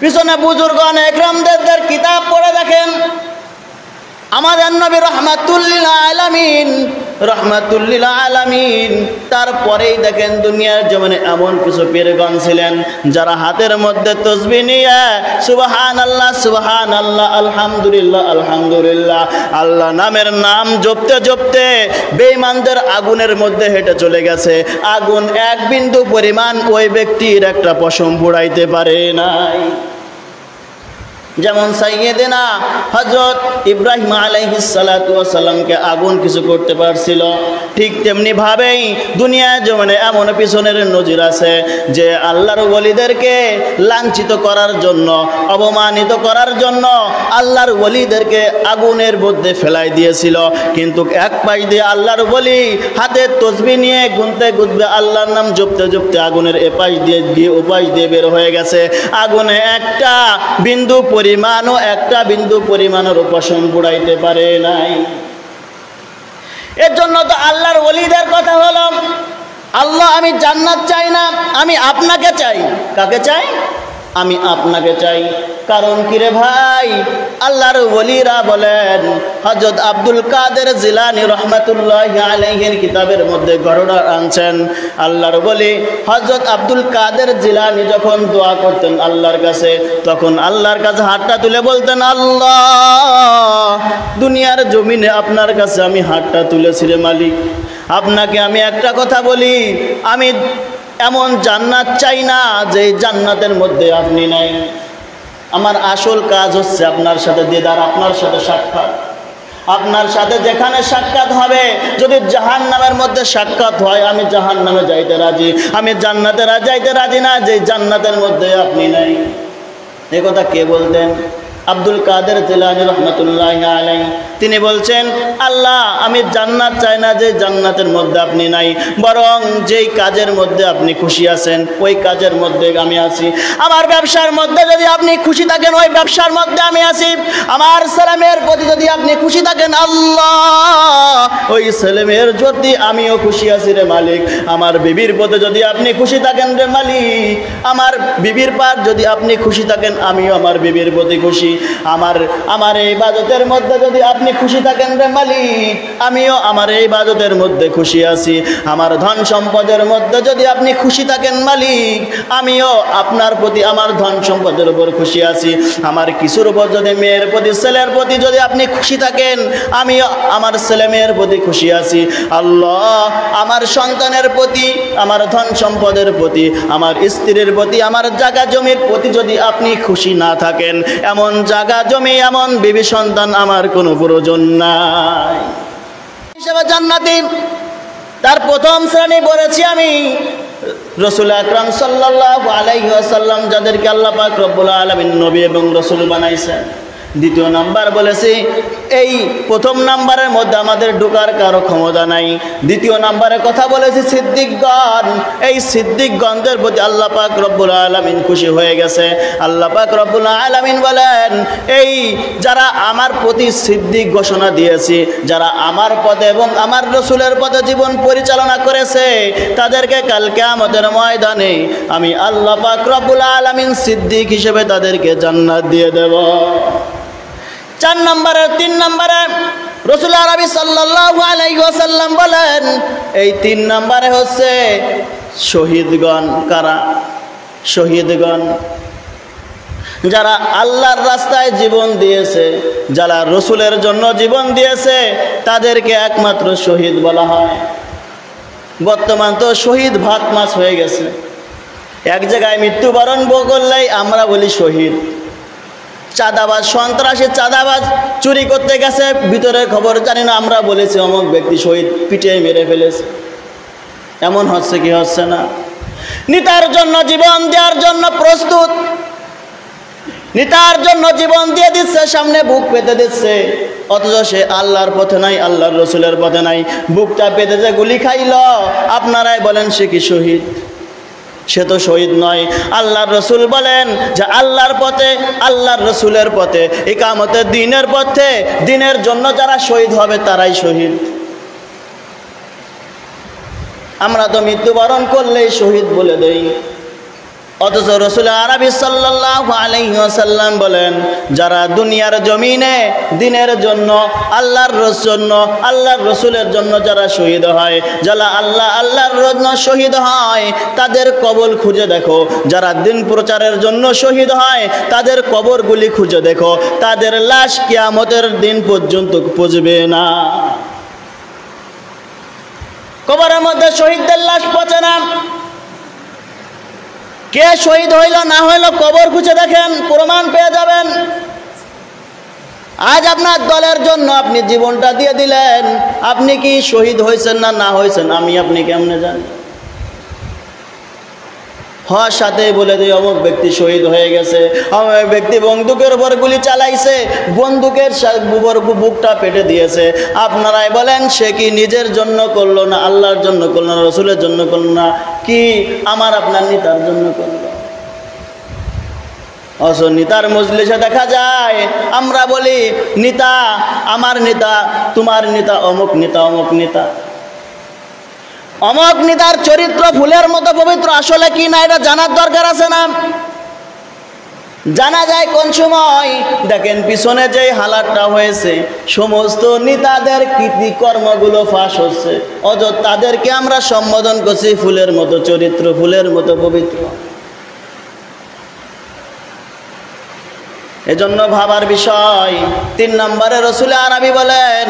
পিছনে বুজুর্গণ একরামদের কিতাব পড়ে দেখেন, আমাদের নবী রহমাতুল্লিল আলামিন। তারপরেই দেখেন দুনিয়ার জমিনে এমন কিছু পীরগণ ছিলেন যারা হাতের মধ্যে তসবিহ নিয়ে সুবহানাল্লাহ সুবহানাল্লাহ আলহামদুলিল্লাহ আলহামদুলিল্লাহ আল্লাহ নামের নাম জপতে জপতে বেঈমানদের আগুনের মধ্যে হেঁটে চলে গেছে। আগুন এক বিন্দু পরিমাণ ওই ব্যক্তির একটা পশম পুড়াইতে পারে নাই। যেমন সাইয়েদেনা হযরত ইব্রাহিম আলাইহিস সালাতু ওয়াস সালামকে আগুন কিছু করতে পারছিল, ঠিক তেমনি ভাবেই দুনিয়ার জমিনে এমন পিছনের নজির আছে যে আল্লাহর ওলিদেরকে লাঞ্ছিত করার জন্য, অপমানিত করার জন্য আল্লাহর ওলিদেরকে আগুনের মধ্যে ফেলাই দিয়েছিল। কিন্তু এক পাশ দিয়ে আল্লাহর ওলি হাতে তসবিহ নিয়ে গুনতে গুনতে আল্লাহর নাম জপতে জপতে আগুনের এপাশ দিয়ে ওপাশ দিয়ে বের হয়ে গেছে। আগুনে একটা বিন্দু পরিমাণের পশম পুড়াইতে পারে নাই। এর জন্য তো আল্লাহর ওলিদের কথা হলো, আল্লাহ আমি জান্নাত চাই না, আমি আপনাকে চাই। কাকে চাই? আমি আপনাকে চাই। কারণ কি রে ভাই, আল্লাহর ওলিরা বলেন, হযরত আব্দুল কাদের জিলানী রহমাতুল্লাহি আলাইহির কিতাবের মধ্যে ঘটনা আনছেন। আল্লাহর ওলি হযরত আব্দুল কাদের জিলানী যখন দোয়া করতেন আল্লাহর কাছে, তখন আল্লাহর কাছে হাতটা তুলে বলতেন, আল্লাহ দুনিয়ার জমিনে আপনার কাছে আমি হাতটা তুলেছি রে মালিক, আপনাকে আমি একটা কথা বলি, আমি এমন জান্নাত চাই না যে জান্নাতের মধ্যে আপনি নাই। আমার আসল কাজ হচ্ছে আপনার সাথে দিদার, আপনার সাথে সাক্ষাৎ। আপনার সাথে যেখানে সাক্ষাৎ হবে, যদি জাহান্নামের মধ্যে সাক্ষাৎ হয় আমি জাহান্নামে যাইতে রাজি, আমি জান্নাতে যাইতে রাজি না যে জান্নাতের মধ্যে আপনি নাই। এ কথা কে বলতেন? আব্দুল কাদের জিলানী রহমাতুল্লাহি আলাইহি। তিনি বলছেন, আল্লাহ আমি জান্নাত চাই না যে জান্নাতের মধ্যে আপনি নাই, বরং যেই কাজের মধ্যে আপনি খুশি আছেন ওই কাজের মধ্যে আমি আছি। আমার ব্যবসার মধ্যে যদি আপনি খুশি থাকেন ওই ব্যবসার মধ্যে আমি আছি। আমার ছেলেমেয়ের প্রতি যদি আপনি খুশি থাকেন আল্লাহ ওই ছেলেমেয়ের প্রতি আমিও খুশি আছি রে মালিক। আমার বিবির প্রতি যদি আপনি খুশি থাকেন রে মালিক, আমার বিবির পার যদি আপনি খুশি থাকেন আমিও আমার বিবির প্রতি খুশি। আমার এই ইবাদতের মধ্যে যদি আপনি খুশি থাকেন রে মালিক, আমিও আমার এই ইবাদতের মধ্যে খুশি আছি। আমার ধন সম্পদের মধ্যে যদি আপনি খুশি থাকেন মালিক, আমিও আপনার প্রতি আমার ধন সম্পদের উপর খুশি আছি। আমার কিছুর উপর যদি মেয়ের প্রতি ছেলের প্রতি যদি আপনি খুশি থাকেন, আমিও আমার ছেলে মেয়ের প্রতি খুশি আছি। আল্লাহ আমার সন্তানের প্রতি, আমার ধন সম্পদের প্রতি, আমার স্ত্রীর প্রতি, আমার জায়গা জমির প্রতি যদি আপনি খুশি না থাকেন, এমন জায়গা জমি এমন বিবি সন্তান আমার কোনো প্রয়োজন নাই। হিসেবে জান্নাতি তার প্রথম শ্রেণী পড়েছি আমি রাসূল আকরাম সাল্লাল্লাহু আলাইহি ওয়াসাল্লাম, যাদেরকে আল্লাহ পাক রব্বুল আলামিন নবী এবং রাসূল বানাইছেন। দ্বিতীয় নাম্বার বলেছি, এই প্রথম নাম্বারের মধ্যে আমাদের ঢোকার কারো ক্ষমতা নাই। দ্বিতীয় নাম্বারে কথা বলেছি সিদ্দিকগণ। এই সিদ্দিকগণদের প্রতি আল্লাহ পাক রব্বুল আলামিন খুশি হয়ে গেছে। আল্লাহ পাক রব্বুল আলামিন বলেন, এই যারা আমার প্রতি সিদ্দিক ঘোষণা দিয়েছি, যারা আমার পথে এবং আমার রাসূলের পথে জীবন পরিচালনা করেছে, তাদেরকে কাল কিয়ামতের ময়দানে আমি আল্লাহ পাক রব্বুল আলামিন সিদ্দিক হিসেবে তাদেরকে জান্নাত দিয়ে দেব। 4 নম্বরে 3 নম্বরে রাসূল আরবি সাল্লাল্লাহু আলাইহি ওয়াসাল্লাম বলেন, এই 3 নম্বরে হচ্ছে শহীদগণ। কারা? শহীদগণ যারা আল্লাহর রাস্তায় জীবন দিয়েছে, যারা রাসূলের জন্য জীবন দিয়েছে, তাদেরকে একমাত্র শহীদ বলা হয়। বর্তমান তো শহীদ ভাত মাছ হয়ে গেছে। এক জায়গায় মৃত্যুবরণ করলেই আমরা বলি শহীদ। চাঁদাবাজ, সন্ত্রাসী চাঁদাবাজ চুরি করতে গেছে, ভিতরের খবর জানি না, আমরা বলেছি অমুক ব্যক্তি শহীদ, পিটিয়ে মেরে ফেলেছে। এমন হচ্ছে কি হচ্ছে না? নিতার জন্য জীবন দেওয়ার জন্য প্রস্তুত, নিতার জন্য জীবন দিয়ে দিচ্ছে, সামনে বুক পেতে দিচ্ছে, অথচ সে আল্লাহর পথে নাই, আল্লাহর রাসূলের পথে নাই। বুকটা পেতে যে গুলি খাইল, আপনারাই বলেন সে কি শহীদ? সে তো শহীদ নয়। আল্লাহর রাসূল বলেন যে আল্লাহর পথে, আল্লাহর রাসূলের পথে, ইকামতের দ্বীনের পথে, দ্বীনের জন্য যারা শহীদ হবে তারাই শহীদ। আমরা তো মৃত্যুবরণ করলেই শহীদ বলে দেই। অথচ রাসূল আরবি সাল্লাল্লাহু আলাইহি ওয়াসাল্লাম বলেন, যারা দুনিয়ার জমিনে দ্বীনের জন্য, আল্লাহর জন্য, আল্লাহর রাসূলের জন্য যারা শহীদ হয়, যারা আল্লাহর জন্য শহীদ হয়, তাদের কবর খুঁজে দেখো। যারা দ্বীন প্রচারের জন্য শহীদ হয়, তাদের কবরগুলি খুঁজে দেখো, তাদের লাশ কিয়ামতের দিন পর্যন্ত পচবে না। কবরের মধ্যে শহীদদের লাশ পচে না। কে শহীদ হইল না হইল কবর খুঁজে দেখেন, প্রমাণ পেয়ে যাবেন। আজ আপনার দলের জন্য আপনি জীবনটা দিয়ে দিলেন, আপনি কি শহীদ হয়েছেন না হয়েছেন আমি আপনি কেমনে জানি? হওয়ার সাথেই বলে দিই অমুক ব্যক্তি শহীদ হয়ে গেছে, অমুক ব্যক্তি বন্দুকের উপর গুলি চালাইছে, বন্দুকের উপর বুকটা পেটে দিয়েছে। আপনারাই বলেন সে কি নিজের জন্য করলো না আল্লাহর জন্য করলো না রসুলের জন্য করলো না, কি আমার আপনার নেতার জন্য করলো? অথচ নেতার মজলিসে দেখা যায় আমরা বলি নেতা আমার নেতা, তোমার নেতা অমুক নেতা, অমুক নেতা। অমুক নেতার চরিত্র ফুলের মতো পবিত্র আসলে কি না এটা জানার দরকার আছে না? জানা যায় কোন সময়? দেখেন পিছনে যে হালাতটা হয়েছে, সমস্ত নেতাদের কৃতিকর্মগুলো ফাঁস হচ্ছে, অথচ তাদেরকে আমরা সম্বোধন করছি ফুলের মতো চরিত্র, ফুলের মতো পবিত্র। এজন্য ভাবার বিষয়। 3 নম্বরে রাসূল আরবি বলেন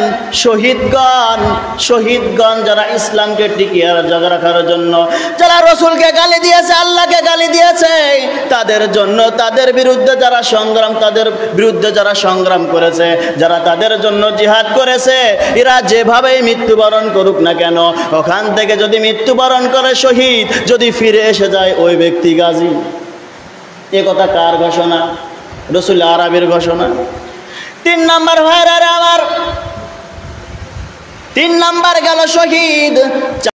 শহীদগণ যারা ইসলামকে টিকিয়ে রাখার জন্য, যারা রসুলকে গালি দিয়েছে, আল্লাহকে গালি দিয়েছে, তাদের জন্য, তাদের বিরুদ্ধে যারা সংগ্রাম করেছে, যারা তাদের জন্য জিহাদ করেছে, এরা যেভাবেই মৃত্যুবরণ করুক না কেন, ওখান থেকে যদি মৃত্যুবরণ করে শহীদ, যদি ফিরে এসে যায় ওই ব্যক্তি গাজী। এ কথা কার ঘোষণা? রাসূল আরবির ঘোষণা। 3 নম্বর ভাইরা আমার, 3 নম্বর গেল শহীদ।